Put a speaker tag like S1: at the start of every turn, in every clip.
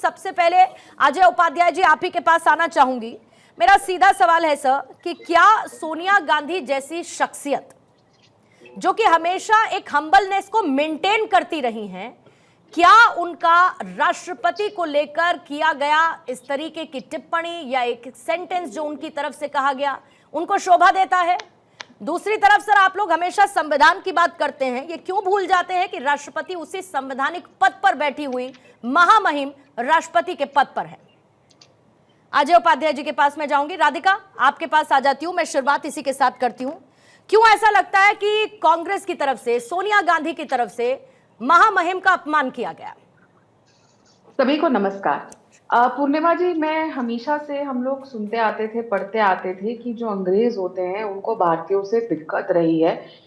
S1: सबसे पहले अजय उपाध्याय जी आप ही के पास आना चाहूंगी। मेरा सीधा सवाल है सर कि क्या सोनिया गांधी जैसी शख्सियत जो कि हमेशा एक हम्बलनेस को मेंटेन करती रही हैं, क्या उनका राष्ट्रपति को लेकर किया गया इस तरीके की टिप्पणी या एक सेंटेंस जो उनकी तरफ से कहा गया उनको शोभा देता है? दूसरी तरफ सर आप लोग हमेशा संविधान की बात करते हैं, ये क्यों भूल जाते हैं कि राष्ट्रपति उसी संवैधानिक पद पर बैठी हुई महामहिम राष्ट्रपति के पद पर है? अजय उपाध्याय जी के पास मैं जाऊंगी। राधिका आपके पास आ जाती हूं, मैं शुरुआत इसी के साथ करती हूं। क्यों ऐसा लगता है कि कांग्रेस की तरफ से, सोनिया गांधी की तरफ से महामहिम का अपमान किया गया?
S2: सभी को नमस्कार। पूर्णिमा जी, मैं हमेशा से हम लोग सुनते आते थे, पढ़ते आते थे कि जो अंग्रेज होते हैं उनको भारतीयों से दिक्कत रही है।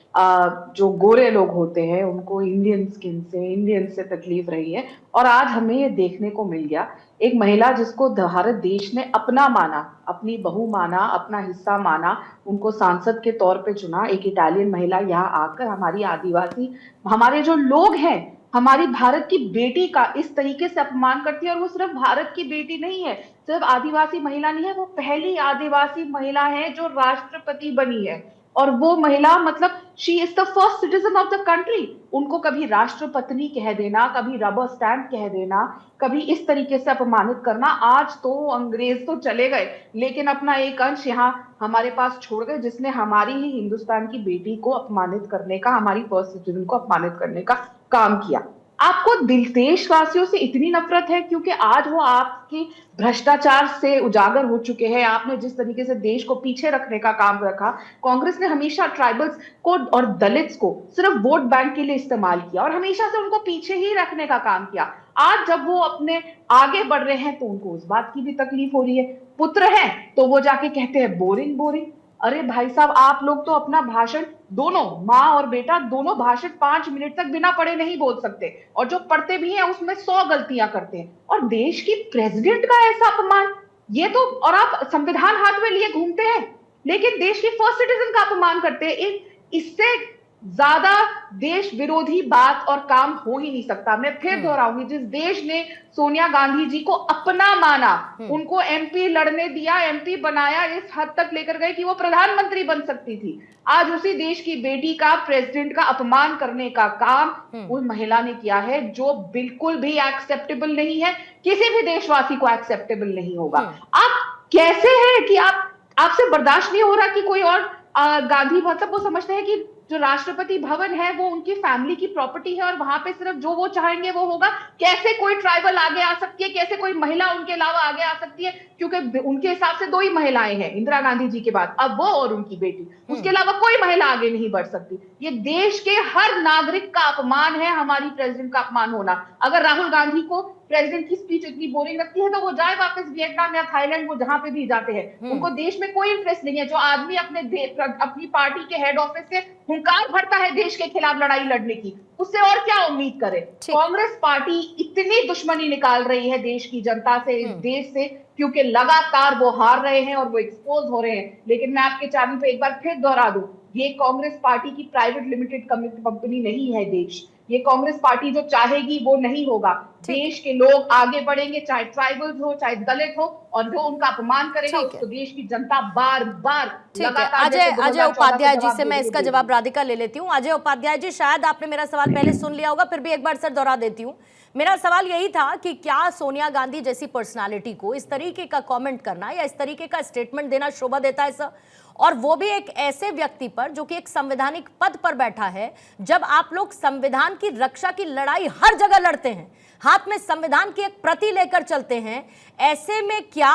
S2: जो गोरे लोग होते हैं उनको इंडियन से तकलीफ रही है। और आज हमें ये देखने को मिल गया, एक महिला जिसको भारत देश ने अपना माना, अपनी बहू माना, अपना हिस्सा माना, उनको सांसद के तौर पे चुना, एक इटालियन महिला यहाँ आकर हमारी आदिवासी, हमारे जो लोग हैं, हमारी भारत की बेटी का इस तरीके से अपमान करती है। और वो सिर्फ भारत की बेटी नहीं है, सिर्फ आदिवासी महिला नहीं है, वो पहली आदिवासी महिला है जो राष्ट्रपति बनी है। और वो महिला मतलब she is the first citizen of the country. उनको कभी राष्ट्रपत्नी कह देना, कभी रबर स्टैम्प कह देना, कभी इस तरीके से अपमानित करना। आज तो अंग्रेज तो चले गए, लेकिन अपना एक अंश यहाँ हमारे पास छोड़ गए, जिसने हमारी ही हिंदुस्तान की बेटी को अपमानित करने का, हमारी फर्स्ट सिटीजन को अपमानित करने का काम किया। आपको देशवासियों से इतनी नफरत है क्योंकि आज वो आपकी भ्रष्टाचार से उजागर हो चुके हैं। आपने जिस तरीके से देश को पीछे रखने का काम रखा, कांग्रेस ने हमेशा ट्राइबल्स को और दलित्स को सिर्फ वोट बैंक के लिए इस्तेमाल किया और हमेशा से उनको पीछे ही रखने का काम किया। आज जब वो अपने आगे बढ़ रहे हैं तो उनको उस बात की भी तकलीफ हो रही है। पुत्र हैं तो वो जाके कहते हैं बोरिंग बोरिंग। अरे भाई साहब, आप लोग तो अपना भाषण, दोनों माँ और बेटा दोनों भाषण 5 मिनट तक बिना पढ़े नहीं बोल सकते, और जो पढ़ते भी हैं उसमें 100 गलतियां करते हैं। और देश की प्रेसिडेंट का ऐसा अपमान, ये तो, और आप संविधान हाथ में लिए घूमते हैं लेकिन देश की फर्स्ट सिटीजन का अपमान करते हैं। इससे ज्यादा देश विरोधी बात और काम हो ही नहीं सकता। मैं फिर दोहराऊंगी, जिस देश ने सोनिया गांधी जी को अपना माना, उनको एमपी लड़ने दिया, एमपी बनाया, इस हद तक लेकर गए कि वो प्रधानमंत्री बन सकती थी, आज उसी देश की बेटी का, प्रेसिडेंट का अपमान करने का काम उस महिला ने किया है, जो बिल्कुल भी एक्सेप्टेबल नहीं है, किसी भी देशवासी को एक्सेप्टेबल नहीं होगा। आप कैसे हैं कि आपसे बर्दाश्त नहीं हो रहा कि कोई और गांधी, मतलब वो समझते हैं कि जो राष्ट्रपति भवन है वो उनकी फैमिली की प्रॉपर्टी है और वहां पे सिर्फ जो वो चाहेंगे वो होगा। कैसे कोई ट्राइबल आगे आ सकती है, कैसे कोई महिला उनके अलावा आगे आ सकती है? क्योंकि उनके हिसाब से 2 ही महिलाएं हैं इंदिरा गांधी जी के बाद, अब वो और उनकी बेटी, उसके अलावा कोई महिला आगे नहीं बढ़ सकती। ये देश के हर नागरिक का अपमान है, हमारी प्रेसिडेंट का अपमान होना। अगर राहुल गांधी को प्रेसिडेंट की स्पीच इतनी बोरिंग लगती है तो वो जाए वापस वियतनाम या थाईलैंड, वो जहां पे भी जाते हैं, उनको देश में कोई इंटरेस्ट नहीं है। जो आदमी अपनी पार्टी के हेड ऑफिस से हुंकार भरता है देश के खिलाफ लड़ाई लड़ने की, उससे और क्या उम्मीद करे? कांग्रेस पार्टी इतनी दुश्मनी निकाल रही है देश की जनता से, इस देश से, क्योंकि लगातार वो हार रहे हैं और वो एक्सपोज हो रहे हैं। लेकिन मैं आपके चैनल पे एक बार फिर दोहरा दूं, ये कांग्रेस पार्टी की प्राइवेट लिमिटेड कंपनी नहीं है देश। ये कांग्रेस पार्टी जो चाहेगी वो नहीं होगा। देश के लोग आगे बढ़ेंगे, चाहे ट्राइबल्स हो, चाहे दलित हो, और जो उनका अपमान करेगा उसको देश की जनता बार बार लगातार।
S1: अजय उपाध्याय जी से मैं इसका जवाब राधिका ले लेती हूँ। अजय उपाध्याय जी, शायद आपने मेरा सवाल पहले सुन लिया होगा, फिर भी एक बार सर दोहरा देती हूँ। मेरा सवाल यही था कि क्या सोनिया गांधी जैसी पर्सनालिटी को इस तरीके का कमेंट करना या इस तरीके का स्टेटमेंट देना शोभा देता है सर? और वो भी एक ऐसे व्यक्ति पर जो कि एक संवैधानिक पद पर बैठा है। जब आप लोग संविधान की रक्षा की लड़ाई हर जगह लड़ते हैं, हाथ में संविधान की एक प्रति लेकर चलते हैं, ऐसे में क्या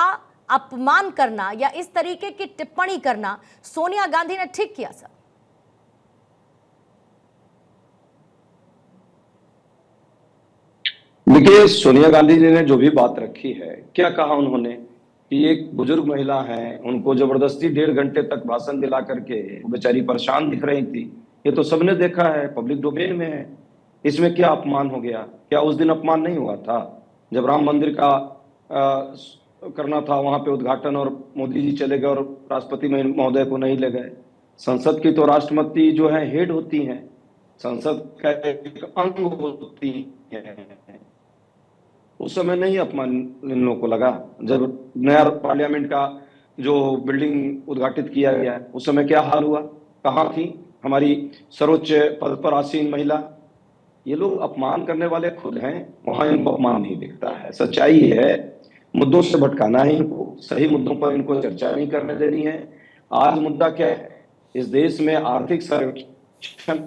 S1: अपमान करना या इस तरीके की टिप्पणी करना सोनिया गांधी ने ठीक किया सर?
S3: देखिए, सोनिया गांधी जी ने जो भी बात रखी है, क्या कहा उन्होंने कि एक बुजुर्ग महिला है, उनको जबरदस्ती 1.5 घंटे तक भाषण दिला करके वो बेचारी परेशान दिख रही थी। ये तो सबने देखा है, पब्लिक डोमेन में है। इसमें क्या अपमान हो गया? क्या उस दिन अपमान नहीं हुआ था जब राम मंदिर का करना था, वहां पे उद्घाटन, और मोदी जी चले गए और राष्ट्रपति महोदय को नहीं ले गए? संसद की तो राष्ट्रपति जो है हेड होती हैं, संसद का एक अंग होती है। उस समय नहीं अपमान इन लोगों को लगा? जब नया पार्लियामेंट का जो बिल्डिंग उद्घाटित किया गया, उस समय क्या हाल हुआ? कहाँ थी हमारी सर्वोच्च पद पर आसीन महिला? ये लोग अपमान करने वाले खुद हैं, वहां इनको अपमान नहीं दिखता है। सच्चाई ये है, मुद्दों से भटकाना है इनको, सही मुद्दों पर इनको चर्चा नहीं करने देनी है। आज मुद्दा क्या है? इस देश में आर्थिक सर्वेक्षण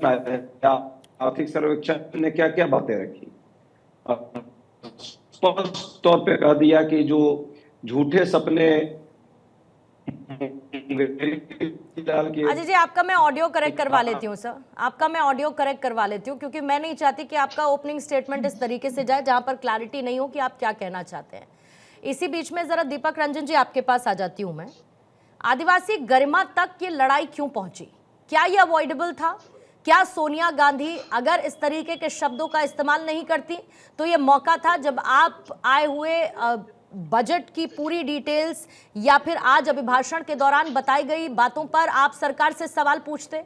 S3: ने क्या क्या बातें रखी? स्पष्ट तौर पे कह दिया कि जो झूठे सपने
S1: अजय जी, आपका मैं ऑडियो करेक्ट करवा लेती हूँ सर, आपका मैं ऑडियो करेक्ट करवा लेती हूँ, क्योंकि मैं नहीं चाहती कि आपका ओपनिंग स्टेटमेंट इस तरीके से जाए जहां पर क्लैरिटी नहीं हो कि आप क्या कहना चाहते हैं। इसी बीच में जरा दीपक रंजन जी आपके पास आ जाती हूँ मैं। आदिवासी गरिमा तक ये लड़ाई क्यों पहुंची? क्या ये अवॉइडेबल था? क्या सोनिया गांधी अगर इस तरीके के शब्दों का इस्तेमाल नहीं करती तो ये मौका था जब आप आए हुए बजट की पूरी डिटेल्स या फिर आज अभिभाषण के दौरान बताई गई बातों पर आप सरकार से सवाल पूछते?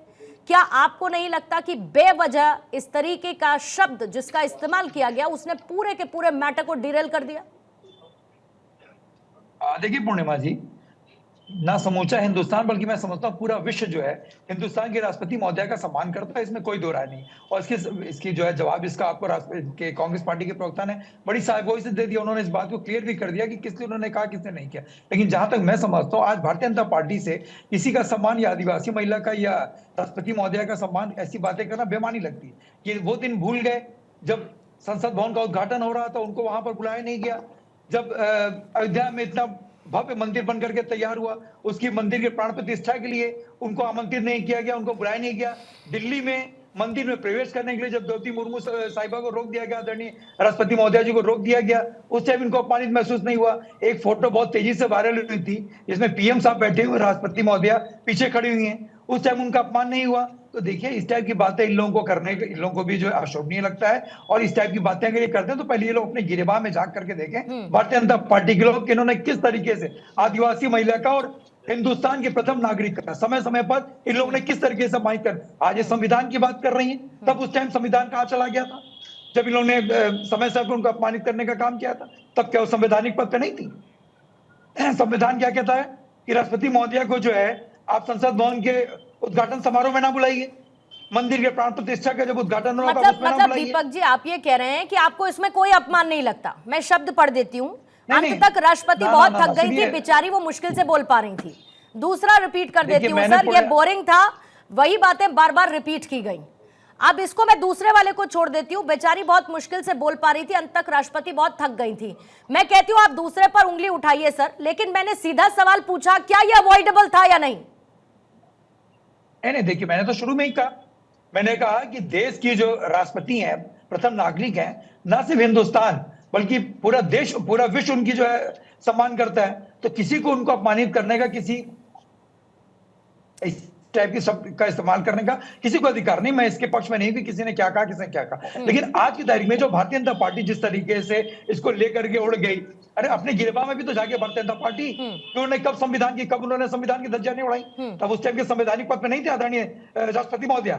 S1: क्या आपको नहीं लगता कि बेवजह इस तरीके का शब्द जिसका इस्तेमाल किया गया उसने पूरे के पूरे मैटर को डिरेल कर दिया?
S4: देखिए पूर्णिमा जी, ना समूचा हिंदुस्तान बल्कि मैं समझता हूँ पूरा विश्व जो है हिंदुस्तान के राष्ट्रपति महोदय का सम्मान करता है, इसमें कोई दो राय नहीं। और इसकी जो है जवाब इसका आपको के कांग्रेस पार्टी के प्रवक्ता ने बड़ी साफगोई से दे दिया। उन्होंने इस बात को क्लियर भी कर दिया कि किसने उन्होंने कहा, किसने नहीं किया। लेकिन जहां तक मैं समझता हूँ आज भारतीय जनता पार्टी से किसी का सम्मान या आदिवासी महिला का या राष्ट्रपति महोदय का सम्मान, ऐसी बातें करना बेमानी लगती है। कि वो दिन भूल गए जब संसद भवन का उद्घाटन हो रहा था, उनको वहां पर बुलाया नहीं गया। जब अयोध्या में इतना भव्य मंदिर बन करके तैयार हुआ, उसकी मंदिर के प्राण प्रतिष्ठा के लिए उनको आमंत्रित नहीं किया गया, उनको बुलाया नहीं गया। दिल्ली में मंदिर में प्रवेश करने के लिए जब द्रौपदी मुर्मू साहिबा को रोक दिया गया, आदरणीय राष्ट्रपति महोदय जी को रोक दिया गया, उस टाइम इनको अपमानित महसूस नहीं हुआ। एक फोटो बहुत तेजी से वायरल हुई थी जिसमें पीएम साहब बैठे हुए, राष्ट्रपति महोदया पीछे खड़ी हुई हैं, उस टाइम उनका अपमान नहीं हुआ। तो देखिए इस टाइप की बातें इन लोगों को करने, इन लोगों को भी जो है अशोभनीय लगता है। और इस टाइप की बातें अगर ये करते हैं तो पहले ये लोग अपने गिरेबान में झांक करके देखें भारतीय जनता पार्टी के लोग कि इन्होंने किस तरीके से आदिवासी महिला का और हिंदुस्तान के प्रथम नागरिक का समय समय पर इन लोगों ने किस तरीके से माइक कर, आज ये संविधान की बात कर रही है, तब उस टाइम संविधान कहाँ चला गया था जब इन लोगों ने समय समय पर उनको अपमानित करने का काम किया था? तब क्या वो संवैधानिक पद पे नहीं थी? संविधान क्या कहता है कि राष्ट्रपति महोदया को जो है आप संसद भवन के उद्घाटन समारोह में ना बुलाइए, मंदिर के प्राण प्रतिष्ठा का जब उद्घाटन होगा
S1: मतलब दीपक जी आप ये कह रहे हैं कि आपको इसमें कोई अपमान नहीं लगता? मैं शब्द पढ़ देती हूँ। अंत तक राष्ट्रपति बहुत थक गई थी बेचारी, वो मुश्किल से बोल पा रही थी। दूसरा रिपीट कर देती हूँ सर, ये बोरिंग था, वही बातें बार बार रिपीट की गई। अब इसको मैं दूसरे वाले को छोड़ देती हूँ, बेचारी बहुत मुश्किल से बोल पा रही थी, अंत तक राष्ट्रपति बहुत थक गई थी। मैं कहती हूँ आप दूसरे पर उंगली उठाइए सर, लेकिन मैंने सीधा सवाल पूछा, क्या ये अवॉइडेबल था या नहीं?
S4: नहीं, देखिए मैंने तो शुरू में ही कहा, मैंने कहा कि देश की जो राष्ट्रपति हैं, प्रथम नागरिक हैं, ना सिर्फ हिंदुस्तान बल्कि पूरा देश, पूरा विश्व उनकी जो है सम्मान करता है। तो किसी को उनको अपमानित करने का, किसी इस टाइप की शब्द का इस्तेमाल करने का किसी को अधिकार नहीं। मैं इसके पक्ष में नहीं कि किसी ने क्या कहा, किसने क्या कहा, लेकिन आज की तारीख में जो भारतीय जनता पार्टी जिस तरीके से इसको लेकर के उड़ गई, अरे अपने गिरबा में भी तो जाके भारतीय जनता पार्टी उन्होंने कब उन्होंने संविधान की धज्जियां नहीं उड़ाई? तब उस टाइम के संवैधानिक पद पे नहीं थे आदरणीय राष्ट्रपति महोदया।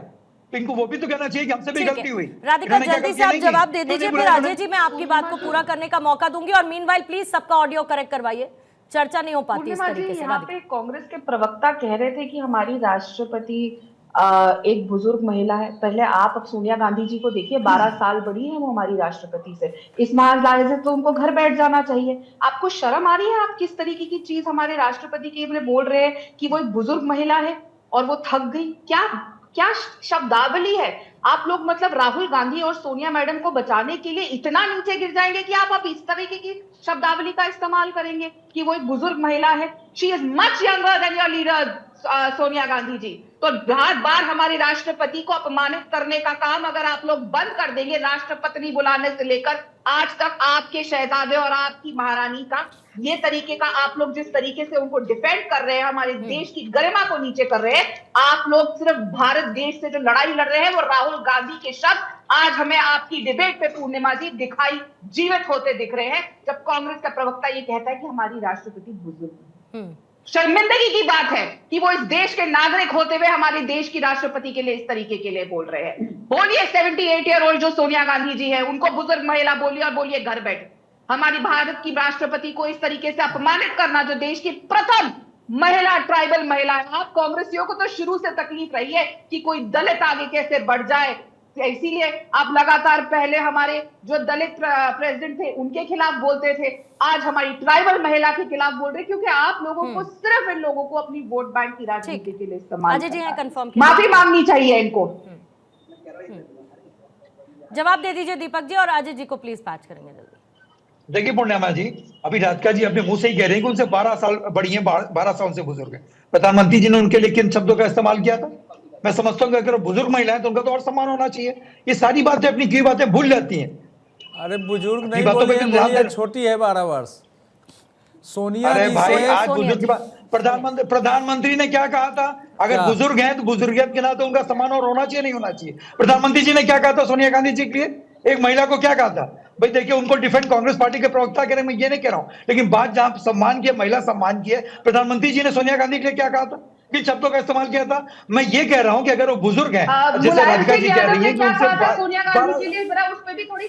S4: तो इनको वो भी तो कहना चाहिए कि हमसे भी गलती हुई।
S1: राधिका जल्दी से आप जवाब दे दीजिए, फिर अजय जी मैं आपकी बात को पूरा करने का मौका दूंगी। और मीनवाइल प्लीज सबका ऑडियो करेक्ट करवाइए, चर्चा नहीं हो पाती इस तरीके से।
S2: यहाँ पे कांग्रेस के प्रवक्ता कह रहे थे कि हमारी राष्ट्रपति एक बुजुर्ग महिला है। पहले आप अब सोनिया गांधी जी को देखिए, 12 साल बड़ी है वो हमारी राष्ट्रपति से। इस महाराज से तो उनको घर बैठ जाना चाहिए। आपको शर्म आ रही है? आप किस तरीके की चीज हमारे राष्ट्रपति के लिए बोल रहे हैं कि वो एक बुजुर्ग महिला है और वो थक गई? क्या शब्दावली है? आप लोग मतलब राहुल गांधी और सोनिया मैडम को बचाने के लिए इतना नीचे गिर जाएंगे कि आप इस तरीके की शब्दावली का इस्तेमाल करेंगे कि वो एक बुजुर्ग महिला है। She is much younger than your leader Sonia Gandhi ji. तो बार बार हमारे राष्ट्रपति को अपमानित करने का काम अगर आप लोग बंद कर देंगे, राष्ट्रपति बुलाने से लेकर आज तक आपके शहजादे और आपकी महारानी का ये तरीके का आप लोग जिस तरीके से उनको डिफेंड कर रहे हैं, हमारे देश की गरिमा को नीचे कर रहे हैं, आप लोग सिर्फ भारत देश से जो लड़ाई लड़ रहे हैं वो राहुल गांधी के शब्द आज हमें आपकी डिबेट पे पूर्णिमा जी दिखाई जीवित होते दिख रहे हैं, जब कांग्रेस का प्रवक्ता ये कहता है कि हमारी राष्ट्रपति बुजुर्ग है। शर्मिंदगी की बात है कि वो इस देश के नागरिक होते हुए हमारे देश की राष्ट्रपति के लिए इस तरीके के लिए बोल रहे हैं। बोलिए 78 ईयर ओल्ड जो सोनिया गांधी जी है उनको बुजुर्ग महिला बोलिए और बोलिए घर बैठे। हमारी भारत की राष्ट्रपति को इस तरीके से अपमानित करना, जो देश की प्रथम महिला ट्राइबल महिला है। आप कांग्रेसियों को तो शुरू से तकलीफ रही है कि कोई दलित आगे कैसे बढ़ जाए, इसीलिए आप लगातार पहले हमारे जो दलित प्रेसिडेंट थे उनके खिलाफ बोलते थे, आज हमारी ट्राइबल महिला के खिलाफ बोल रहे, क्योंकि आप लोगों को सिर्फ इन लोगों को अपनी वोट बैंक की राजनीति के लिए इस्तेमाल
S1: अजय जी हैं कंफर्म,
S2: माफी मांगनी चाहिए इनको।
S1: जवाब दे दीजिए दीपक जी, और अजय जी को प्लीज पैच करेंगे जल्दी।
S4: देखिए पूर्णिमा जी, अभी राधिका जी अपने मुंह से ही कह रहे हैं कि उनसे 12 साल बड़ी हैं, 12 साल से बुजुर्ग हैं। प्रधानमंत्री जी ने उनके लिए किन शब्दों का इस्तेमाल किया था? मैं समझता हूँ कि अगर बुजुर्ग महिला है तो उनका तो और सम्मान होना चाहिए। ये सारी बातें अपनी की बातें भूल जाती हैं।
S5: अरे बुजुर्ग नहीं बोलिए, छोटी है 12 वर्ष। सोनिया
S4: अरे
S5: जी
S4: भाई,
S5: से
S4: आज बुजुर्ग की बात, प्रधानमंत्री ने क्या कहा था? अगर बुजुर्ग हैं तो बुजुर्गियत के नाते उनका सम्मान और होना चाहिए, नहीं होना चाहिए? प्रधानमंत्री जी ने क्या कहा था सोनिया गांधी जी के लिए? एक महिला को क्या कहा था? भाई देखिए, उनको डिफेंड कांग्रेस पार्टी के प्रवक्ता कह रहे, मैं ये नहीं कह रहा हूं, लेकिन बात जहां सम्मान की है, महिला सम्मान की है, प्रधानमंत्री जी ने सोनिया गांधी के लिए क्या कहा था, किन शब्दों का इस्तेमाल किया था? मैं ये कह रहा हूं कि अगर वो बुजुर्ग हैं, जैसे राधिका जी कह रही है कि उनसे
S2: सोनिया गांधी के लिए जरा उस पर भी थोड़ी